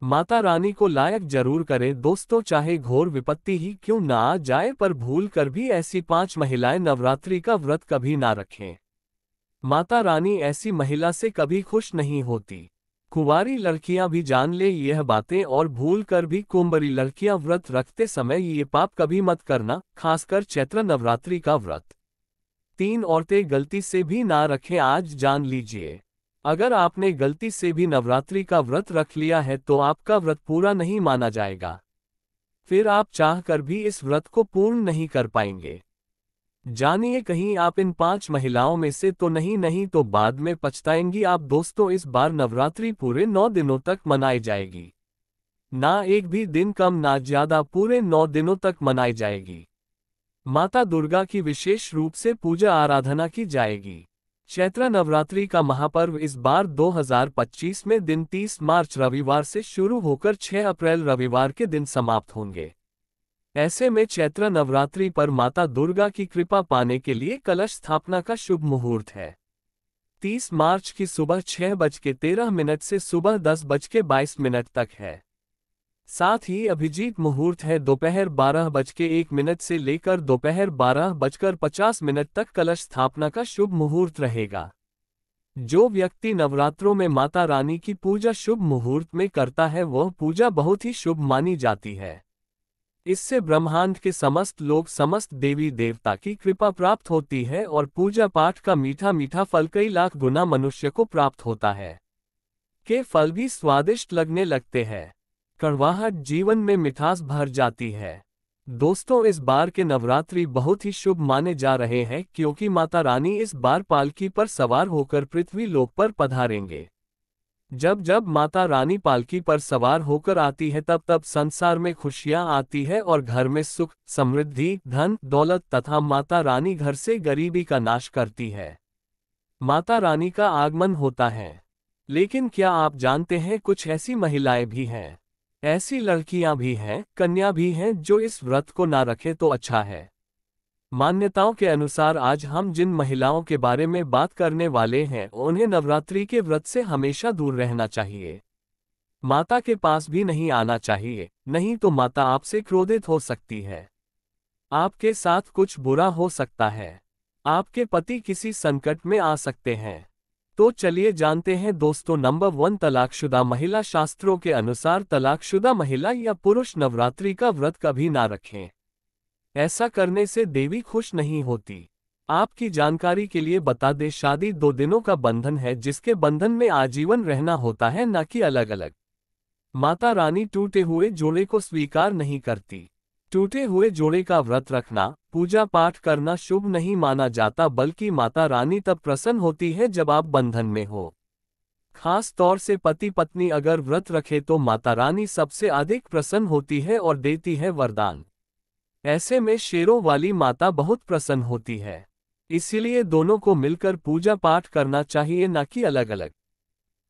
माता रानी को लायक जरूर करें दोस्तों, चाहे घोर विपत्ति ही क्यों ना आ जाए, पर भूल कर भी ऐसी 5 महिलाएं नवरात्रि का व्रत कभी ना रखें। माता रानी ऐसी महिला से कभी खुश नहीं होती। कुंवारी लड़कियां भी जान ले यह बातें, और भूल कर भी कुंवारी लड़कियां व्रत रखते समय ये पाप कभी मत करना, खासकर चैत्र नवरात्रि का व्रत 3 औरतें गलती से भी ना रखें। आज जान लीजिए, अगर आपने गलती से भी नवरात्रि का व्रत रख लिया है तो आपका व्रत पूरा नहीं माना जाएगा। फिर आप चाह कर भी इस व्रत को पूर्ण नहीं कर पाएंगे। जानिए, कहीं आप इन 5 महिलाओं में से तो नहीं तो बाद में पछताएंगी आप दोस्तों। इस बार नवरात्रि पूरे 9 दिनों तक मनाई जाएगी। ना एक भी दिन कम ना ज्यादा, पूरे 9 दिनों तक मनाई जाएगी। माता दुर्गा की विशेष रूप से पूजा आराधना की जाएगी। चैत्र नवरात्रि का महापर्व इस बार 2025 में दिन 30 मार्च रविवार से शुरू होकर 6 अप्रैल रविवार के दिन समाप्त होंगे। ऐसे में चैत्र नवरात्रि पर माता दुर्गा की कृपा पाने के लिए कलश स्थापना का शुभ मुहूर्त है। 30 मार्च की सुबह 6:13 से सुबह 10:22 तक है। साथ ही अभिजीत मुहूर्त है दोपहर 12:01 से लेकर दोपहर 12:50 तक कलश स्थापना का शुभ मुहूर्त रहेगा। जो व्यक्ति नवरात्रों में माता रानी की पूजा शुभ मुहूर्त में करता है वह पूजा बहुत ही शुभ मानी जाती है। इससे ब्रह्मांड के समस्त लोग, समस्त देवी देवता की कृपा प्राप्त होती है और पूजा पाठ का मीठा मीठा फल कई लाख गुना मनुष्य को प्राप्त होता है। के फल भी स्वादिष्ट लगने लगते हैं। कड़वाहट जीवन में मिठास भर जाती है। दोस्तों, इस बार के नवरात्रि बहुत ही शुभ माने जा रहे हैं क्योंकि माता रानी इस बार पालकी पर सवार होकर पृथ्वी लोक पर पधारेंगे। जब जब माता रानी पालकी पर सवार होकर आती है तब तब संसार में खुशियां आती है और घर में सुख, समृद्धि, धन दौलत तथा माता रानी घर से गरीबी का नाश करती है। माता रानी का आगमन होता है। लेकिन क्या आप जानते हैं, कुछ ऐसी महिलाएं भी हैं, ऐसी लड़कियां भी हैं, कन्या भी हैं जो इस व्रत को ना रखें तो अच्छा है। मान्यताओं के अनुसार आज हम जिन महिलाओं के बारे में बात करने वाले हैं उन्हें नवरात्रि के व्रत से हमेशा दूर रहना चाहिए। माता के पास भी नहीं आना चाहिए, नहीं तो माता आपसे क्रोधित हो सकती है। आपके साथ कुछ बुरा हो सकता है। आपके पति किसी संकट में आ सकते हैं। तो चलिए जानते हैं दोस्तों। नंबर 1, तलाकशुदा महिला। शास्त्रों के अनुसार तलाकशुदा महिला या पुरुष नवरात्रि का व्रत कभी ना रखें। ऐसा करने से देवी खुश नहीं होती। आपकी जानकारी के लिए बता दें, शादी 2 दिनों का बंधन है जिसके बंधन में आजीवन रहना होता है, न कि अलग अलग। माता रानी टूटे हुए जोड़े को स्वीकार नहीं करती। टूटे हुए जोड़े का व्रत रखना, पूजा पाठ करना शुभ नहीं माना जाता, बल्कि माता रानी तब प्रसन्न होती है जब आप बंधन में हो। खास तौर से पति पत्नी अगर व्रत रखे तो माता रानी सबसे अधिक प्रसन्न होती है और देती है वरदान। ऐसे में शेरों वाली माता बहुत प्रसन्न होती है। इसीलिए दोनों को मिलकर पूजा पाठ करना चाहिए, न कि अलग अलग।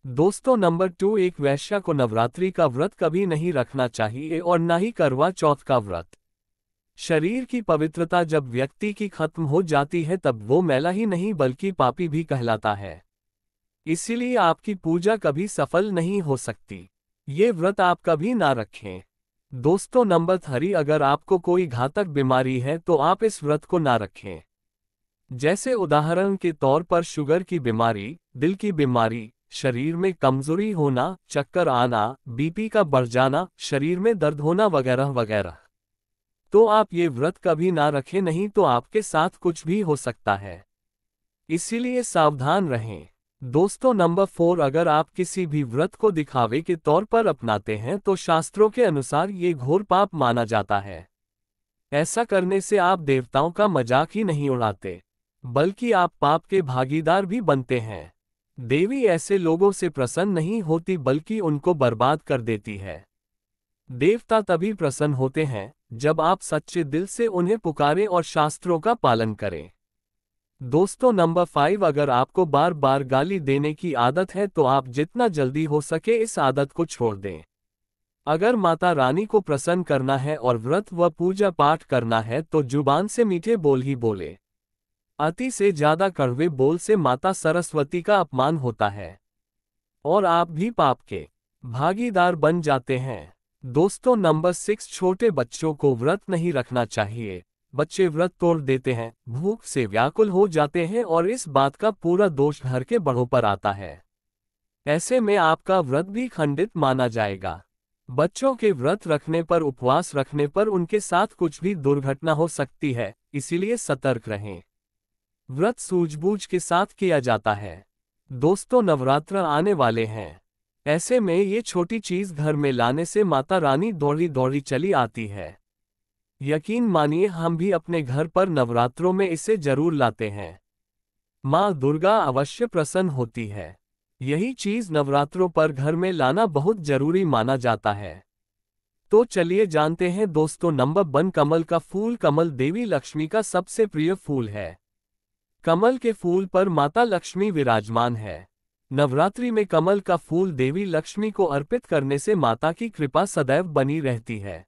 दोस्तों, नंबर 2, एक वैश्या को नवरात्रि का व्रत कभी नहीं रखना चाहिए और न ही करवा चौथ का व्रत। शरीर की पवित्रता जब व्यक्ति की खत्म हो जाती है तब वो मैला ही नहीं बल्कि पापी भी कहलाता है। इसीलिए आपकी पूजा कभी सफल नहीं हो सकती। ये व्रत आप कभी ना रखें। दोस्तों, नंबर 3, अगर आपको कोई घातक बीमारी है तो आप इस व्रत को ना रखें। जैसे उदाहरण के तौर पर शुगर की बीमारी, दिल की बीमारी, शरीर में कमजोरी होना, चक्कर आना, बीपी का बढ़ जाना, शरीर में दर्द होना वगैरह वगैरह, तो आप ये व्रत कभी ना रखें, नहीं तो आपके साथ कुछ भी हो सकता है। इसीलिए सावधान रहें। दोस्तों, नंबर 4, अगर आप किसी भी व्रत को दिखावे के तौर पर अपनाते हैं तो शास्त्रों के अनुसार ये घोर पाप माना जाता है। ऐसा करने से आप देवताओं का मजाक ही नहीं उड़ाते, बल्कि आप पाप के भागीदार भी बनते हैं। देवी ऐसे लोगों से प्रसन्न नहीं होती बल्कि उनको बर्बाद कर देती है। देवता तभी प्रसन्न होते हैं जब आप सच्चे दिल से उन्हें पुकारें और शास्त्रों का पालन करें। दोस्तों, नंबर 5, अगर आपको बार बार गाली देने की आदत है तो आप जितना जल्दी हो सके इस आदत को छोड़ दें। अगर माता रानी को प्रसन्न करना है और व्रत व पूजा पाठ करना है तो जुबान से मीठे बोल ही बोले। अति से ज्यादा कड़वे बोल से माता सरस्वती का अपमान होता है और आप भी पाप के भागीदार बन जाते हैं। दोस्तों नंबर 6, छोटे बच्चों को व्रत नहीं रखना चाहिए। बच्चे व्रत तोड़ देते हैं, भूख से व्याकुल हो जाते हैं और इस बात का पूरा दोष घर के बड़ों पर आता है। ऐसे में आपका व्रत भी खंडित माना जाएगा। बच्चों के व्रत रखने पर, उपवास रखने पर उनके साथ कुछ भी दुर्घटना हो सकती है, इसीलिए सतर्क रहें। व्रत सूझबूझ के साथ किया जाता है। दोस्तों नवरात्र आने वाले हैं। ऐसे में ये छोटी चीज घर में लाने से माता रानी दौड़ी दौड़ी चली आती है। यकीन मानिए हम भी अपने घर पर नवरात्रों में इसे जरूर लाते हैं। माँ दुर्गा अवश्य प्रसन्न होती है। यही चीज नवरात्रों पर घर में लाना बहुत जरूरी माना जाता है। तो चलिए जानते हैं दोस्तों। नंबर 1, कमल का फूल। कमल देवी लक्ष्मी का सबसे प्रिय फूल है। कमल के फूल पर माता लक्ष्मी विराजमान है। नवरात्रि में कमल का फूल देवी लक्ष्मी को अर्पित करने से माता की कृपा सदैव बनी रहती है।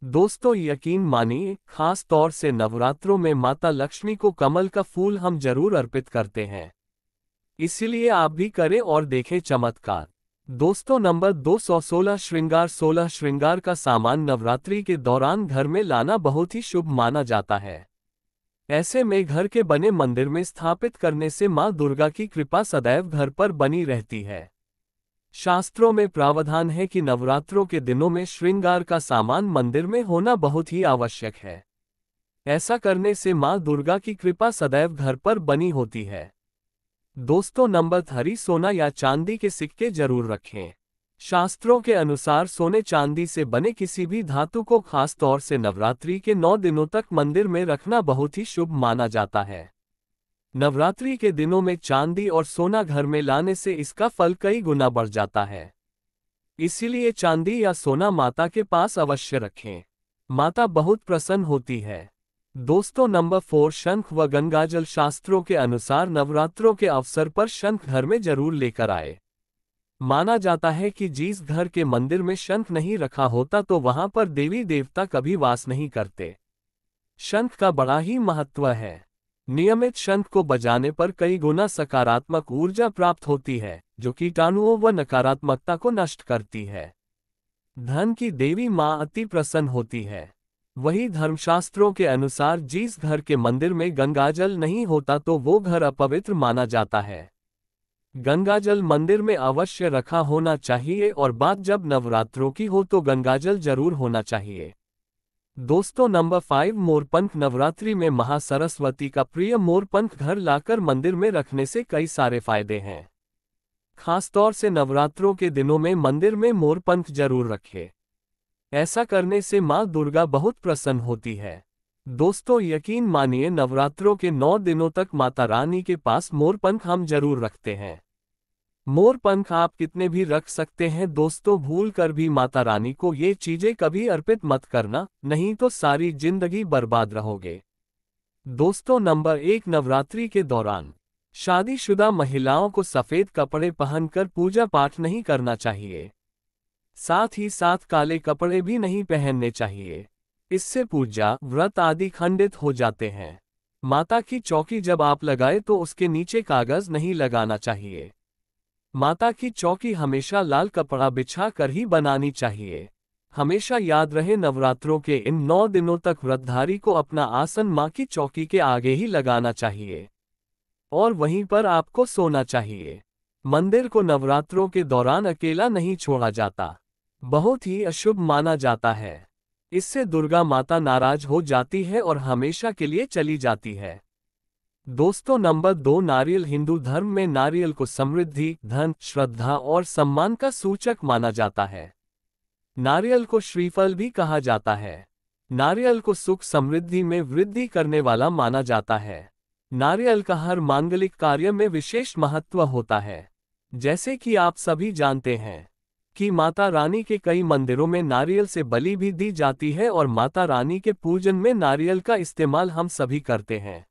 दोस्तों यकीन मानिए, खास तौर से नवरात्रों में माता लक्ष्मी को कमल का फूल हम जरूर अर्पित करते हैं। इसलिए आप भी करें और देखें चमत्कार। दोस्तों नंबर 2, 16 श्रृंगार। 16 श्रृंगार का सामान नवरात्रि के दौरान घर में लाना बहुत ही शुभ माना जाता है। ऐसे में घर के बने मंदिर में स्थापित करने से मां दुर्गा की कृपा सदैव घर पर बनी रहती है। शास्त्रों में प्रावधान है कि नवरात्रों के दिनों में श्रृंगार का सामान मंदिर में होना बहुत ही आवश्यक है। ऐसा करने से मां दुर्गा की कृपा सदैव घर पर बनी होती है। दोस्तों नंबर 3, सोना या चांदी के सिक्के जरूर रखें। शास्त्रों के अनुसार सोने चांदी से बने किसी भी धातु को खास तौर से नवरात्रि के 9 दिनों तक मंदिर में रखना बहुत ही शुभ माना जाता है। नवरात्रि के दिनों में चांदी और सोना घर में लाने से इसका फल कई गुना बढ़ जाता है। इसीलिए चांदी या सोना माता के पास अवश्य रखें। माता बहुत प्रसन्न होती है। दोस्तों नंबर 4, शंख व गंगाजल। शास्त्रों के अनुसार नवरात्रों के अवसर पर शंख घर में जरूर लेकर आए। माना जाता है कि जिस घर के मंदिर में शंख नहीं रखा होता तो वहां पर देवी देवता कभी वास नहीं करते। शंख का बड़ा ही महत्व है। नियमित शंख को बजाने पर कई गुना सकारात्मक ऊर्जा प्राप्त होती है, जो कीटाणुओं व नकारात्मकता को नष्ट करती है। धन की देवी मां अति प्रसन्न होती है। वही धर्मशास्त्रों के अनुसार जिस घर के मंदिर में गंगाजल नहीं होता तो वो घर अपवित्र माना जाता है। गंगाजल मंदिर में अवश्य रखा होना चाहिए और बात जब नवरात्रों की हो तो गंगाजल जरूर होना चाहिए। दोस्तों नंबर 5, मोरपंख। नवरात्रि में महासरस्वती का प्रिय मोरपंख घर लाकर मंदिर में रखने से कई सारे फायदे हैं। खासतौर से नवरात्रों के दिनों में मंदिर में मोरपंख जरूर रखें। ऐसा करने से मां दुर्गा बहुत प्रसन्न होती है। दोस्तों यकीन मानिए, नवरात्रों के 9 दिनों तक माता रानी के पास मोरपंख हम जरूर रखते हैं। मोरपंख आप कितने भी रख सकते हैं। दोस्तों भूल कर भी माता रानी को ये चीजें कभी अर्पित मत करना, नहीं तो सारी जिंदगी बर्बाद रहोगे। दोस्तों नंबर 1, नवरात्रि के दौरान शादीशुदा महिलाओं को सफेद कपड़े पहनकर पूजा पाठ नहीं करना चाहिए। साथ ही साथ काले कपड़े भी नहीं पहनने चाहिए। इससे पूजा, व्रत आदि खंडित हो जाते हैं। माता की चौकी जब आप लगाए तो उसके नीचे कागज नहीं लगाना चाहिए। माता की चौकी हमेशा लाल कपड़ा बिछा कर ही बनानी चाहिए। हमेशा याद रहे, नवरात्रों के इन 9 दिनों तक व्रतधारी को अपना आसन मां की चौकी के आगे ही लगाना चाहिए और वहीं पर आपको सोना चाहिए। मंदिर को नवरात्रों के दौरान अकेला नहीं छोड़ा जाता। बहुत ही अशुभ माना जाता है। इससे दुर्गा माता नाराज हो जाती है और हमेशा के लिए चली जाती है। दोस्तों नंबर 2, नारियल। हिंदू धर्म में नारियल को समृद्धि, धन, श्रद्धा और सम्मान का सूचक माना जाता है। नारियल को श्रीफल भी कहा जाता है। नारियल को सुख समृद्धि में वृद्धि करने वाला माना जाता है। नारियल का हर मांगलिक कार्य में विशेष महत्व होता है। जैसे कि आप सभी जानते हैं कि माता रानी के कई मंदिरों में नारियल से बलि भी दी जाती है और माता रानी के पूजन में नारियल का इस्तेमाल हम सभी करते हैं।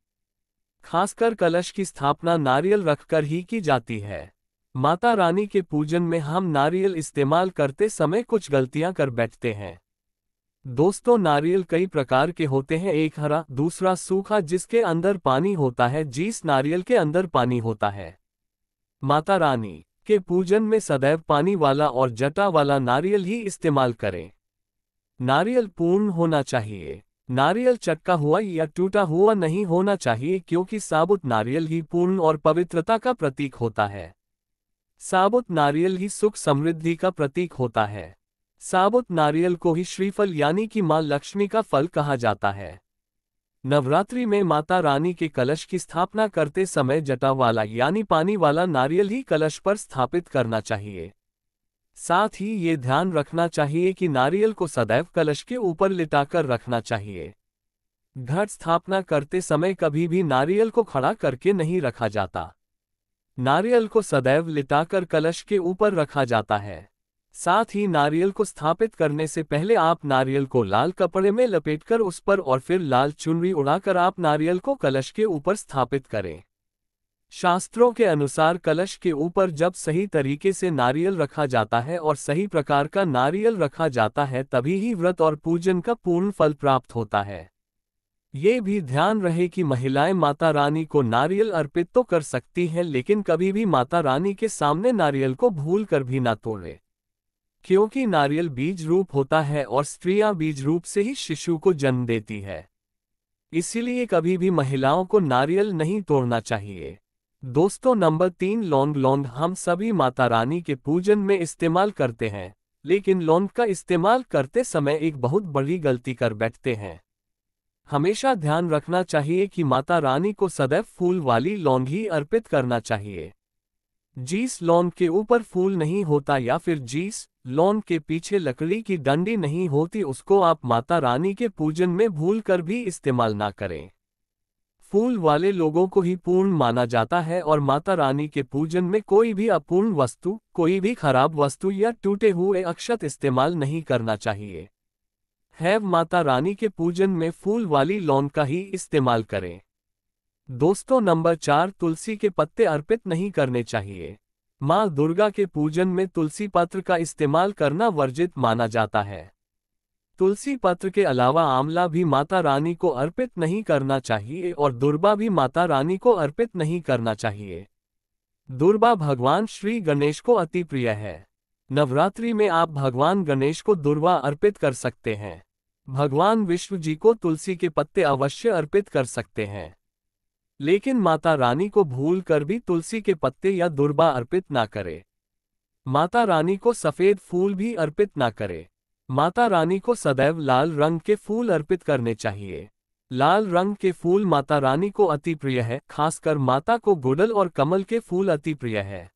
खासकर कलश की स्थापना नारियल रखकर ही की जाती है। माता रानी के पूजन में हम नारियल इस्तेमाल करते समय कुछ गलतियां कर बैठते हैं। दोस्तों नारियल कई प्रकार के होते हैं। एक हरा, दूसरा सूखा जिसके अंदर पानी होता है, जिस नारियल के अंदर पानी होता है। माता रानी के पूजन में सदैव पानी वाला और जटा वाला नारियल ही इस्तेमाल करें। नारियल पूर्ण होना चाहिए। नारियल चटका हुआ या टूटा हुआ नहीं होना चाहिए, क्योंकि साबुत नारियल ही पूर्ण और पवित्रता का प्रतीक होता है। साबुत नारियल ही सुख समृद्धि का प्रतीक होता है। साबुत नारियल को ही श्रीफल यानी कि मां लक्ष्मी का फल कहा जाता है। नवरात्रि में माता रानी के कलश की स्थापना करते समय जटा वाला यानी पानी वाला नारियल ही कलश पर स्थापित करना चाहिए। साथ ही ये ध्यान रखना चाहिए कि नारियल को सदैव कलश के ऊपर लिटाकर रखना चाहिए। घट स्थापना करते समय कभी भी नारियल को खड़ा करके नहीं रखा जाता। नारियल को सदैव लिटाकर कलश के ऊपर रखा जाता है। साथ ही नारियल को स्थापित करने से पहले आप नारियल को लाल कपड़े में लपेटकर उस पर और फिर लाल चुनरी उड़ाकर आप नारियल को कलश के ऊपर स्थापित करें। शास्त्रों के अनुसार कलश के ऊपर जब सही तरीके से नारियल रखा जाता है और सही प्रकार का नारियल रखा जाता है, तभी ही व्रत और पूजन का पूर्ण फल प्राप्त होता है। ये भी ध्यान रहे कि महिलाएं माता रानी को नारियल अर्पित तो कर सकती हैं, लेकिन कभी भी माता रानी के सामने नारियल को भूल कर भी ना तोड़े, क्योंकि नारियल बीज रूप होता है और स्त्रियां बीज रूप से ही शिशु को जन्म देती है। इसीलिए कभी भी महिलाओं को नारियल नहीं तोड़ना चाहिए। दोस्तों, नंबर 3, लौंग। लौंग हम सभी माता रानी के पूजन में इस्तेमाल करते हैं, लेकिन लौंग का इस्तेमाल करते समय एक बहुत बड़ी गलती कर बैठते हैं। हमेशा ध्यान रखना चाहिए कि माता रानी को सदैव फूल वाली लौंग ही अर्पित करना चाहिए। जिस लौंग के ऊपर फूल नहीं होता या फिर जिस लौंग के पीछे लकड़ी की डंडी नहीं होती, उसको आप माता रानी के पूजन में भूलकर भी इस्तेमाल ना करें। फूल वाले लोगों को ही पूर्ण माना जाता है और माता रानी के पूजन में कोई भी अपूर्ण वस्तु, कोई भी खराब वस्तु या टूटे हुए अक्षत इस्तेमाल नहीं करना चाहिए। माता रानी के पूजन में फूल वाली लौंग का ही इस्तेमाल करें। दोस्तों, नंबर 4, तुलसी के पत्ते अर्पित नहीं करने चाहिए। मां दुर्गा के पूजन में तुलसी पत्र का इस्तेमाल करना वर्जित माना जाता है। तुलसी पत्र के अलावा आंवला भी माता रानी को अर्पित नहीं करना चाहिए और दुर्वा भी माता रानी को अर्पित नहीं करना चाहिए। दुर्वा भगवान श्री गणेश को अति प्रिय है। नवरात्रि में आप भगवान गणेश को दुर्वा अर्पित कर सकते हैं। भगवान विष्णु जी को तुलसी के पत्ते अवश्य अर्पित कर सकते हैं, लेकिन माता रानी को भूलकर भी तुलसी के पत्ते या दुर्वा अर्पित ना करें। माता रानी को सफेद फूल भी अर्पित ना करें। माता रानी को सदैव लाल रंग के फूल अर्पित करने चाहिए। लाल रंग के फूल माता रानी को अति प्रिय है, खासकर माता को गुड़हल और कमल के फूल अति प्रिय है।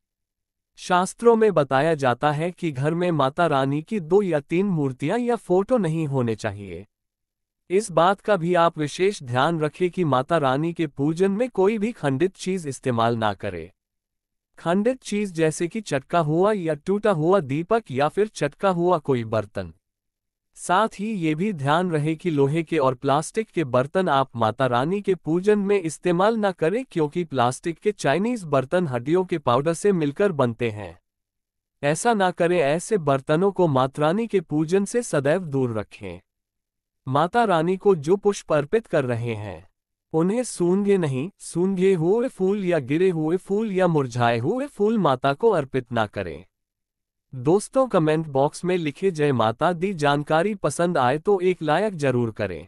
शास्त्रों में बताया जाता है कि घर में माता रानी की 2 या 3 मूर्तियां या फोटो नहीं होने चाहिए। इस बात का भी आप विशेष ध्यान रखें कि माता रानी के पूजन में कोई भी खंडित चीज इस्तेमाल ना करे। खंडित चीज जैसे कि चटका हुआ या टूटा हुआ दीपक या फिर चटका हुआ कोई बर्तन। साथ ही ये भी ध्यान रहे कि लोहे के और प्लास्टिक के बर्तन आप माता रानी के पूजन में इस्तेमाल न करें, क्योंकि प्लास्टिक के चाइनीज बर्तन हड्डियों के पाउडर से मिलकर बनते हैं। ऐसा ना करें। ऐसे बर्तनों को माता रानी के पूजन से सदैव दूर रखें। माता रानी को जो पुष्प अर्पित कर रहे हैं, उन्हें सूंघे नहीं, सूंघे हुए फूल या गिरे हुए फूल या मुरझाए हुए फूल माता को अर्पित ना करें। दोस्तों, कमेंट बॉक्स में लिखे जय माता दी जानकारी पसंद आए तो एक लाइक जरूर करें।